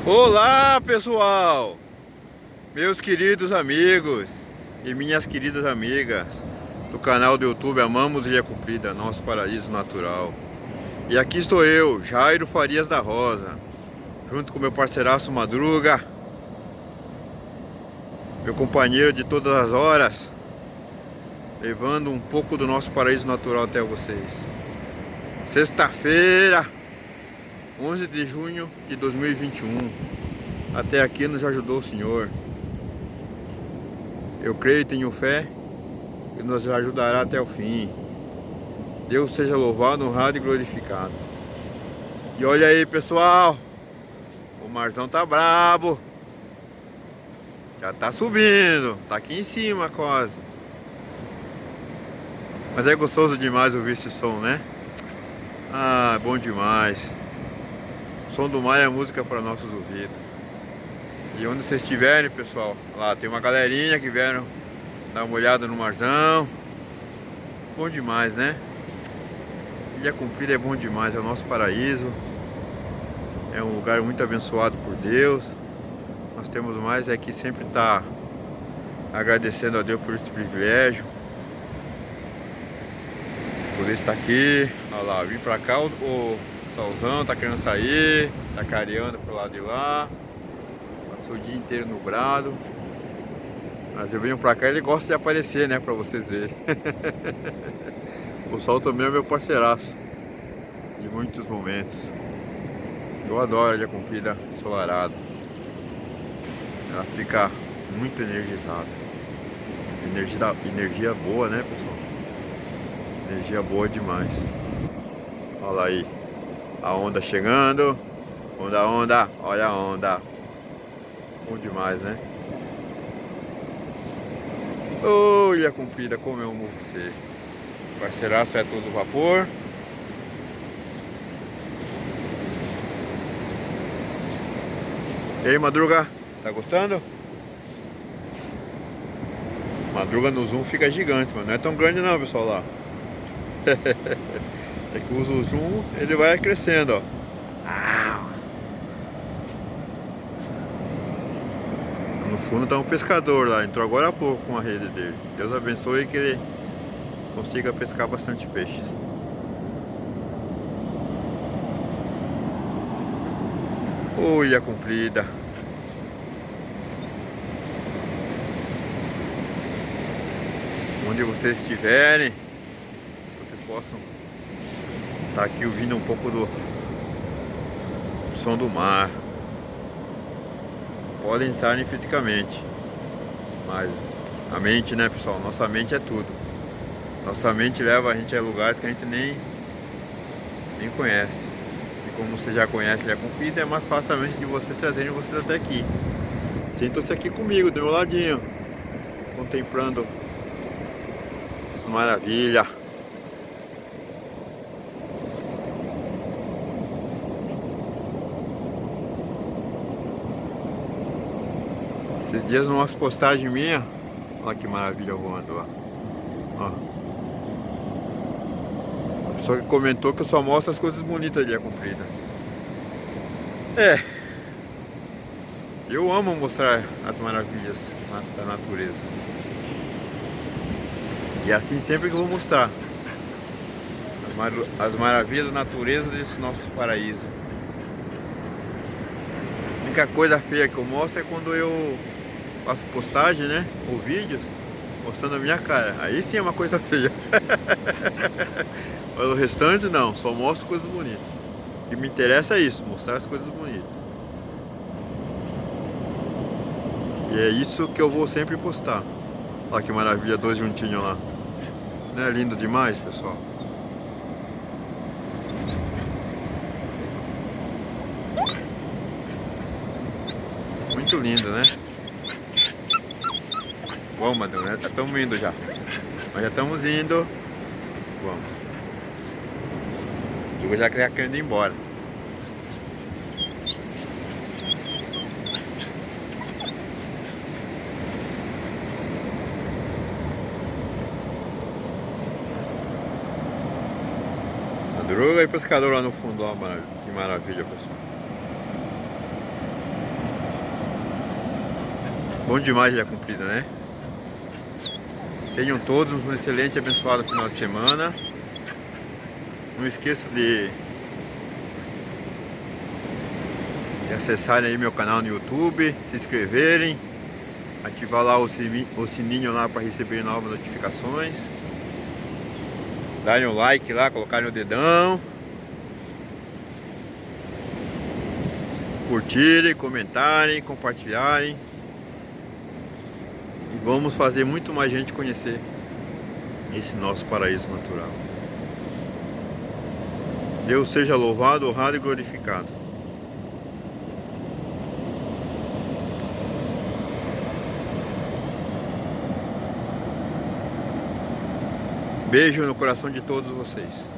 Olá, pessoal, meus queridos amigos e minhas queridas amigas do canal do YouTube Amamos Ilha Comprida, nosso paraíso natural. E aqui estou eu, Jairo Farias da Rosa, junto com meu parceiraço Madruga, meu companheiro de todas as horas, levando um pouco do nosso paraíso natural até vocês. Sexta-feira, 11 de junho de 2021. Até aqui nos ajudou o Senhor. Eu creio e tenho fé que nos ajudará até o fim. Deus seja louvado, honrado e glorificado. E olha aí, pessoal, o marzão tá brabo. Já tá subindo, tá aqui em cima quase. Mas é gostoso demais ouvir esse som, né? Ah, bom demais. O som do mar é música para nossos ouvidos. E onde vocês estiverem, pessoal, lá tem uma galerinha que vieram dar uma olhada no marzão. Bom demais, né? Ilha Comprida é bom demais, é o nosso paraíso. É um lugar muito abençoado por Deus. Nós temos mais é que sempre estar agradecendo a Deus por esse privilégio. Por estar aqui. Olha lá, vim pra cá, o solzão tá querendo sair, tá careando pro lado de lá. Passou o dia inteiro nublado. Mas eu venho pra cá e ele gosta de aparecer, né, pra vocês verem. O sol também é meu parceiraço de muitos momentos. Eu adoro a Ilha Comprida ensolarada. Ela fica muito energizada. Energia boa, né, pessoal? Energia boa demais. Olha lá aí. A onda chegando. Onda, onda. Olha a onda. Bom demais, né? Ô, Ilha Comprida, como eu amo você. Parceiraço é todo vapor. E aí, Madruga? Tá gostando? Madruga no zoom fica gigante, mas não é tão grande não, pessoal, lá. É que usa o zoom, ele vai crescendo, ó. No fundo tá um pescador lá, entrou agora há pouco com a rede dele. Deus abençoe que ele consiga pescar bastante peixes. Ô, Ilha Comprida. Onde vocês estiverem, vocês possam estar aqui ouvindo um pouco do som do mar. Podem estar fisicamente, mas a mente, né, pessoal? Nossa mente é tudo. Nossa mente leva a gente a lugares que a gente nem conhece. E como você já conhece Ilha Comprida, é mais fácil a mente de vocês trazerem vocês até aqui. Sintam-se aqui comigo, do meu ladinho, contemplando essa maravilha. Esses dias numa postagem minha, olha que maravilha voando lá. Ó. A pessoa que comentou que eu só mostro as coisas bonitas de Ilha Comprida. É, eu amo mostrar as maravilhas da natureza. E assim sempre que eu vou mostrar as maravilhas da natureza desse nosso paraíso. A única coisa feia que eu mostro é quando eu faço postagem, né? Ou vídeos mostrando a minha cara. Aí sim é uma coisa feia. Mas o restante não, só mostro coisas bonitas. O que me interessa é isso, mostrar as coisas bonitas. E é isso que eu vou sempre postar. Olha que maravilha, dois juntinhos lá. Não é lindo demais, pessoal? Muito lindo, né? Bom, Madruga, né? Já estamos indo já. Nós já estamos indo. Vamos. Madruga já querendo ir embora. Madruga e pescador lá no fundo, ó, que maravilha, pessoal. Bom demais Ilha Comprida, né? Tenham todos um excelente e abençoado final de semana. Não esqueça de acessarem aí meu canal no YouTube, se inscreverem, ativar lá o sininho lá para receber novas notificações, darem um like lá, colocarem o dedão, curtirem, comentarem, compartilharem, e vamos fazer muito mais gente conhecer esse nosso paraíso natural. Deus seja louvado, honrado e glorificado. Beijo no coração de todos vocês.